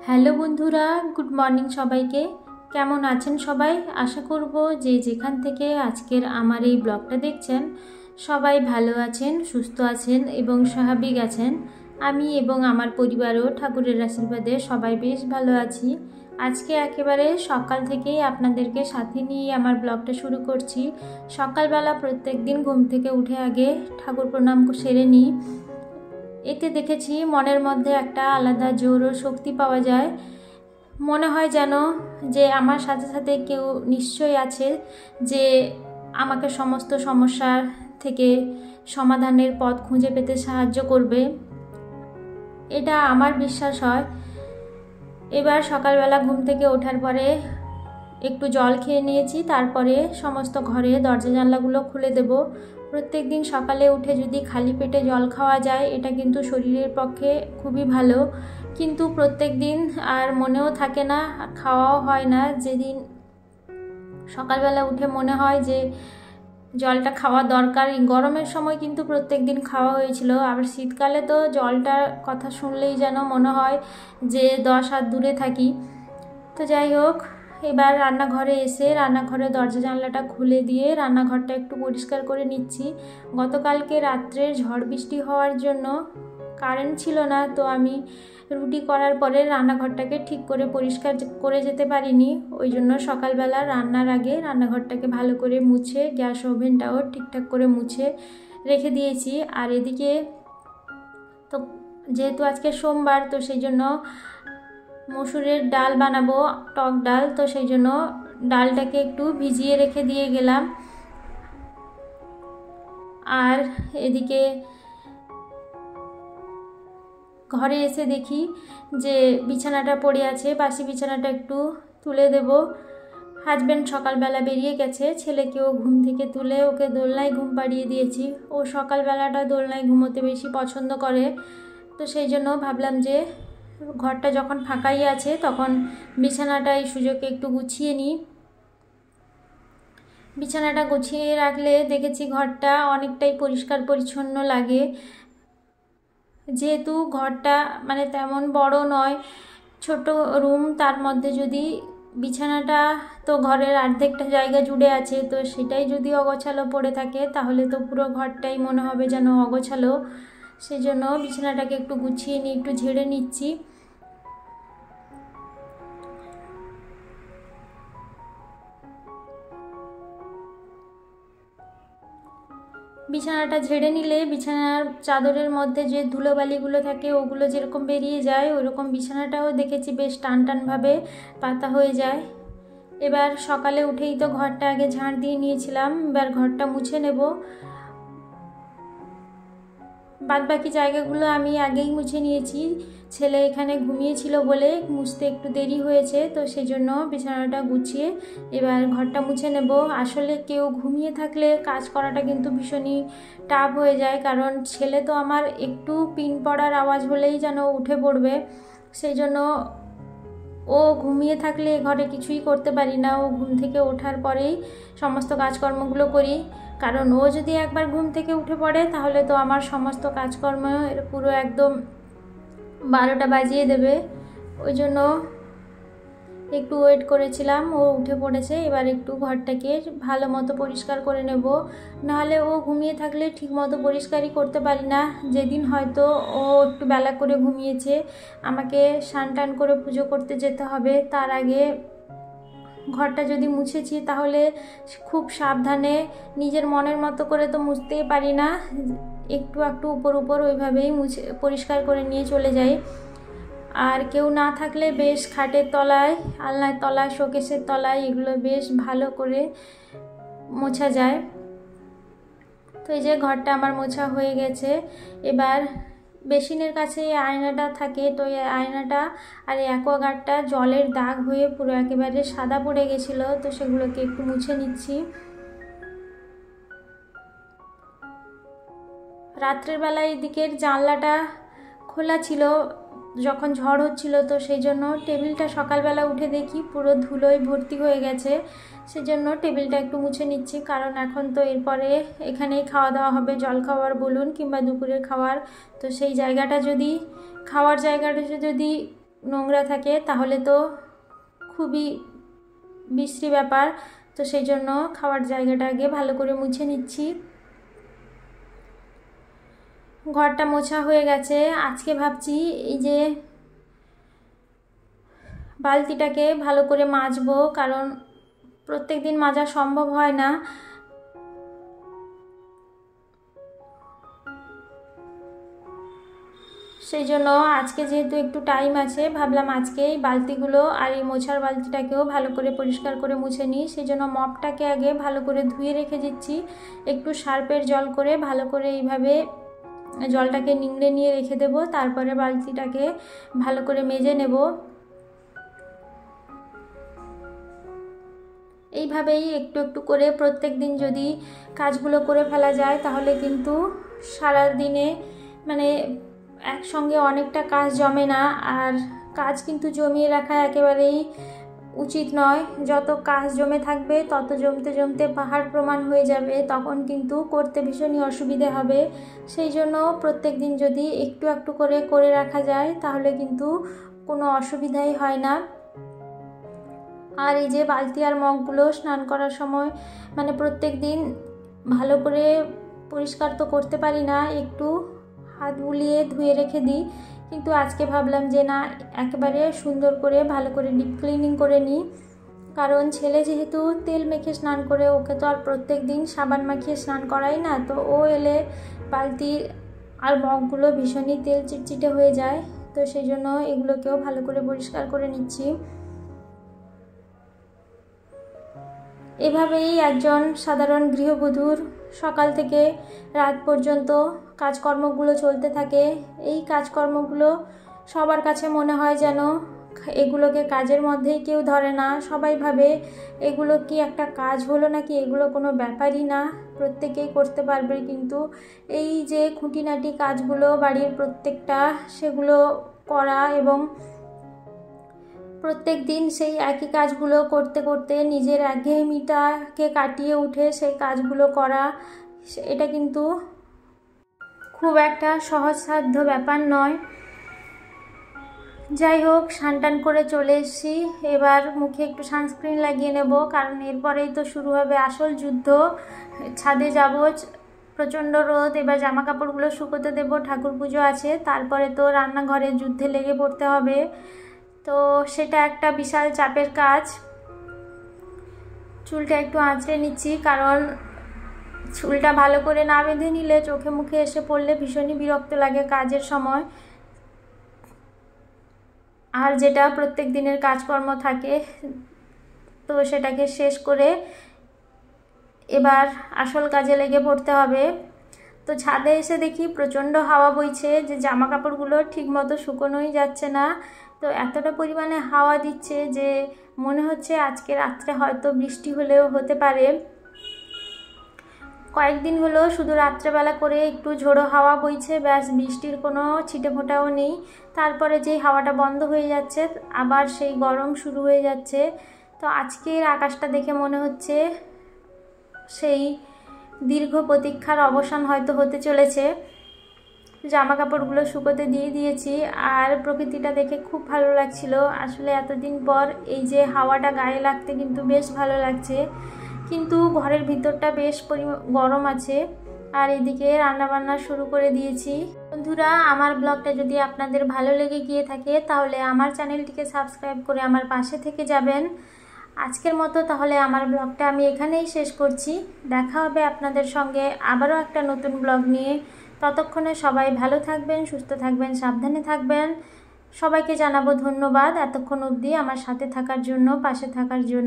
Hello বন্ধুরা, good morning সবাইকে। কেমন আছেন সবাই? আশা করব যে যেখান থেকে আজকের আমার এই ব্লগটা দেখছেন সবাই ভালো আছেন, সুস্থ আছেন এবং স্বাভাবিক আছেন। আমি এবং আমার পরিবারও ঠাকুরের আশীর্বাদে সবাই বেশ ভালো আছি। আজকে একেবারে সকাল থেকেই আপনাদেরকে সাথে নিয়ে আমার ব্লগটা শুরু করছি। সকালবেলা প্রত্যেক দিন ঘুম থেকে উঠে আগে ঠাকুর প্রণাম সেরে নিই। এতে দেখেছি মনের মধ্যে একটা আলাদা জোর ও শক্তি পাওয়া যায়। মনে হয় যেন যে আমার সাথে সাথে কেউ নিশ্চয়ই আছে যে আমাকে সমস্ত সমস্যার থেকে সমাধানের পথ খুঁজে পেতে সাহায্য করবে। এটা আমার বিশ্বাস হয়। এবার সকালবেলা ঘুম থেকে ওঠার পরে একটু জল খেয়ে নিয়েছি, তারপরে সমস্ত ঘরে দরজা জানলাগুলো খুলে দেব। প্রত্যেক দিন সকালে উঠে যদি খালি পেটে জল খাওয়া যায় এটা কিন্তু শরীরের পক্ষে খুবই ভালো, কিন্তু প্রত্যেক দিন আর মনেও থাকে না, খাওয়াও হয় না। যেদিন সকালবেলা উঠে মনে হয় যে জলটা খাওয়া দরকার, গরমের সময় কিন্তু প্রত্যেক দিন খাওয়া হয়েছিল, আবার শীতকালে তো জলটার কথা শুনলেই যেন মনে হয় যে 10 হাত দূরে থাকি। তো যাই হোক, এবার রান্নাঘরে এসে রান্নাঘরের দরজা জানলাটা খুলে দিয়ে রান্নাঘরটা একটু পরিষ্কার করে নিচ্ছি। গতকালকে রাত্রের ঝড় বৃষ্টি হওয়ার জন্য কারেন্ট ছিল না, তো আমি রুটি করার পরে রান্নাঘরটাকে ঠিক করে পরিষ্কার করে যেতে পারিনি। ওই জন্য সকালবেলা রান্নার আগে রান্নাঘরটাকে ভালো করে মুছে গ্যাস ওভেনটাও ঠিকঠাক করে মুছে রেখে দিয়েছি। আর এদিকে তো যেহেতু আজকে সোমবার, তো সেই জন্য মসুরের ডাল বানাবো, টক ডাল, তো সেই জন্য ডালটাকে একটু ভিজিয়ে রেখে দিয়ে গেলাম। আর এদিকে ঘরে এসে দেখি যে বিছানাটা পড়ে আছে, বাসি বিছানাটা একটু তুলে দেব। হাজব্যান্ড সকালবেলা বেরিয়ে গেছে, ছেলেকেও ঘুম থেকে তুলে ওকে দোলনায় ঘুম পাড়িয়ে দিয়েছি। ও সকালবেলাটা দোলনায় ঘুমোতে বেশি পছন্দ করে, তো সেই জন্য ভাবলাম যে ঘরটা যখন ফাঁকাই আছে তখন বিছানাটা এই সুযোগে একটু গুছিয়ে নিই। বিছানাটা গুছিয়ে রাখলে দেখেছি ঘরটা অনেকটাই পরিষ্কার পরিচ্ছন্ন লাগে। যেহেতু ঘরটা মানে তেমন বড় নয়, ছোট রুম, তার মধ্যে যদি বিছানাটা তো ঘরের অর্ধেকটা জায়গা জুড়ে আছে, তো সেটাই যদি অগোছালো পড়ে থাকে তাহলে তো পুরো ঘরটাই মনে হবে যেন অগোছালো। সেই জন্য বিছানাটাকে একটু গুছিয়ে নিয়ে একটু ঝেড়ে নিচ্ছি। বিছানাটা ঝেড়ে নিলে বিছানার চাদরের মধ্যে যে ধুলোবালিগুলো থাকে ওগুলো যেরকম বেরিয়ে যায়, ওইরকম বিছানাটাও দেখেছি বেশ টান টানভাবে পাতা হয়ে যায়। এবার সকালে উঠেই তো ঘরটা আগে ঝাড় দিয়ে নিয়েছিলাম, এবার ঘরটা মুছে নেব। বাদবাকি জায়গাগুলো আমি আগেই মুছে নিয়েছি। ছেলে এখানে ঘুমিয়েছিল বলে মুছতে একটু দেরি হয়েছে, তো সেই জন্য বিছানাটা গুছিয়ে এবার ঘরটা মুছে নেব। আসলে কেউ ঘুমিয়ে থাকলে কাজ করাটা কিন্তু ভীষণই টাফ হয়ে যায়, কারণ ছেলে তো আমার একটু পিন পড়ার আওয়াজ হলেই যেন উঠে পড়বে। সেই জন্য ও ঘুমিয়ে থাকলে ঘরে কিছুই করতে পারি না। ও ঘুম থেকে ওঠার পরেই সমস্ত কাজকর্মগুলো করি, কারণ ও যদি একবার ঘুম থেকে উঠে পড়ে তাহলে তো আমার সমস্ত কাজকর্ম পুরো একদম 12টা বাজিয়ে দেবে। ওই জন্য একটু ওয়েট করেছিলাম, ও উঠে পড়েছে। এবার একটু ঘরটাকে ভালো মতো পরিষ্কার করে নেব, নাহলে ও ঘুমিয়ে থাকলে ঠিক মতো পরিষ্কারই করতে পারি না। যেদিন হয়তো ও একটু বেলা করে ঘুমিয়েছে, আমাকে স্নান টান করে পুজো করতে যেতে হবে, তার আগে ঘরটা যদি মুছেছি তাহলে খুব সাবধানে নিজের মনের মতো করে তো মুছতেই পারি না, একটু একটু উপর উপর ওইভাবেই মুছে পরিষ্কার করে নিয়ে চলে যাই। আর কেউ না থাকলে বেশ খাটের তলায়, আলনার তলায়, শোকেসের তলায় এগুলো বেশ ভালো করে মোছা যায়। তো এই যে ঘরটা আমার মোছা হয়ে গেছে। এবার বেসিনের কাছে এই আয়নাটা থাকে, তো এই আয়নাটা আর এই অ্যাকোয়াগার্ডটা জলের দাগ হয়ে পুরো একেবারে সাদা পড়ে গেছিলো, তো সেগুলোকে একটু মুছে নিচ্ছি। রাত্রের বেলায় এদিকের জানলাটা খোলা ছিল যখন ঝড় হচ্ছিল, তো সেই জন্য টেবিলটা সকালবেলা উঠে দেখি পুরো ধুলোয় ভর্তি হয়ে গেছে। সেজন্য টেবিলটা একটু মুছে নিচ্ছি, কারণ এখন তো এরপরে এখানেই খাওয়া দাওয়া হবে, জল খাওয়ার বলুন কিংবা দুপুরের খাওয়ার। তো সেই জায়গাটা যদি খাওয়ার জায়গাটা যদি নোংরা থাকে তাহলে তো খুবই বিশ্রী ব্যাপার। তো সেই জন্য খাওয়ার জায়গাটা আগে ভালো করে মুছে নিচ্ছি। ঘরটা মোছা হয়ে গেছে। আজকে ভাবছি এই যে বালতিটাকে ভালো করে মাজবো, কারণ প্রত্যেক দিন মাজা সম্ভব হয় না। সেই জন্য আজকে যেহেতু একটু টাইম আছে, ভাবলাম আজকে এই বালতিগুলো আর এই মোছার বালতিটাকেও ভালো করে পরিষ্কার করে মুছে নিই। সেই জন্য মপটাকে আগে ভালো করে ধুয়ে রেখে দিচ্ছি, একটু সার্ফের জল করে ভালো করে এইভাবে জলটাকে নিংড়ে নিয়ে রেখে দেব। তারপরে বালতিটাকে ভালো করে মেজে নেব। এইভাবেই একটু একটু করে প্রত্যেক দিন যদি কাজগুলো করে ফেলা যায় তাহলে কিন্তু সারা দিনে মানে একসঙ্গে অনেকটা কাজ জমে না। আর কাজ কিন্তু জমিয়ে রাখা একেবারেই উচিত নয়। যত কাজ জমে থাকবে তত জমতে জমতে পাহাড় প্রমাণ হয়ে যাবে, তখন কিন্তু করতে ভীষণই অসুবিধে হবে। সেই জন্য প্রত্যেক দিন যদি একটু একটু করে রাখা যায় তাহলে কিন্তু কোনো অসুবিধাই হয় না। আর এই যে বালতি আর মগগুলো স্নান করার সময় মানে প্রত্যেক দিন ভালো করে পরিষ্কার তো করতে পারি না, একটু হাত বুলিয়ে ধুয়ে রেখে দিই। কিন্তু আজকে ভাবলাম যে না, একেবারে সুন্দর করে ভালো করে ডিপ ক্লিনিং করে নিই। কারণ ছেলে যেহেতু তেল মেখে স্নান করে, ওকে তো আর প্রত্যেক দিন সাবান মাখিয়ে স্নান করাই না। তো ও এলে বালতি আর মগগুলো ভীষণই তেল চিটচিটে হয়ে যায়। তো সেই জন্য এগুলোকেও ভালো করে পরিষ্কার করে নিচ্ছি। এভাবেই একজন সাধারণ গৃহবধূর সকাল থেকে রাত পর্যন্ত কাজকর্মগুলো চলতে থাকে। এই কাজকর্মগুলো সবার কাছে মনে হয় যেন এগুলোকে কাজের মধ্যেই কেউ ধরে না। সবাই ভাবে এগুলো কি একটা কাজ হলো নাকি, এগুলো কোনো ব্যাপারই না, প্রত্যেকেই করতে পারবে। কিন্তু এই যে খুঁটিনাটি কাজগুলো বাড়ির প্রত্যেকটা, সেগুলো করা এবং প্রত্যেক দিন সেই একই কাজগুলো করতে করতে নিজের একঘেয়েমিটাকে কাটিয়ে উঠে সেই কাজগুলো করা, এটা কিন্তু খুব একটা সহজসাধ্য ব্যাপার নয়। যাই হোক, স্নান করে চলে এসেছি। এবার মুখে একটু সানস্ক্রিন লাগিয়ে নেব, কারণ এরপরেই তো শুরু হবে আসল যুদ্ধ। ছাদে যাব, প্রচণ্ড রোদ। এবার জামা কাপড়গুলো শুকোতে দেব, ঠাকুর পুজো আছে, তারপরে তো রান্নাঘরে যুদ্ধে লেগে পড়তে হবে। তো সেটা একটা বিশাল চাপের কাজ। চুলটা একটু আঁচড়ে নিচ্ছি, কারণ চুলটা ভালো করে না বেঁধে নিলে চোখে মুখে এসে পড়লে ভীষণই বিরক্ত লাগে কাজের সময়। আর যেটা প্রত্যেক দিনের কাজকর্ম থাকে, তো সেটাকে শেষ করে এবার আসল কাজে লেগে পড়তে হবে। তো ছাদে এসে দেখি প্রচণ্ড হাওয়া বইছে, যে জামা কাপড়গুলো ঠিক মতো শুকোনোই যাচ্ছে না। তো এতটা পরিমাণে হাওয়া দিচ্ছে যে মনে হচ্ছে আজকে রাত্রে হয়তো বৃষ্টি হলেও হতে পারে। কয়েকদিন হলো শুধু রাত্রেবেলা করে একটু ঝোড়ো হাওয়া বইছে, ব্যাস, বৃষ্টির কোনো ছিটে ফোঁটাও নেই। তারপরে যেই হাওয়াটা বন্ধ হয়ে যাচ্ছে আবার সেই গরম শুরু হয়ে যাচ্ছে। তো আজকের আকাশটা দেখে মনে হচ্ছে সেই দীর্ঘ প্রতীক্ষার অবসান হয়তো হতে চলেছে। জামা কাপড়গুলো শুকোতে দিয়ে দিয়েছি, আর প্রকৃতিটা দেখে খুব ভালো লাগছিল। আসলে এতদিন পর এই যে হাওয়াটা গায়ে লাগতে কিন্তু বেশ ভালো লাগছে। কিন্তু ঘরের ভিতরটা বেশ গরম আছে। আর এদিকে রান্নাবান্না শুরু করে দিয়েছি। বন্ধুরা, আমার ব্লগটা যদি আপনাদের ভালো লেগে গিয়ে থাকে তাহলে আমার চ্যানেলটিকে সাবস্ক্রাইব করে আমার পাশে থেকে যাবেন। আজকের মতো তাহলে আমার ব্লগটা আমি এখানেই শেষ করছি। দেখা হবে আপনাদের সঙ্গে আবারও একটা নতুন ব্লগ নিয়ে। ততক্ষণে সবাই ভালো থাকবেন, সুস্থ থাকবেন, সাবধানে থাকবেন। সবাইকে জানাবো ধন্যবাদ এতক্ষণ অবধি আমার সাথে থাকার জন্য, পাশে থাকার জন্য।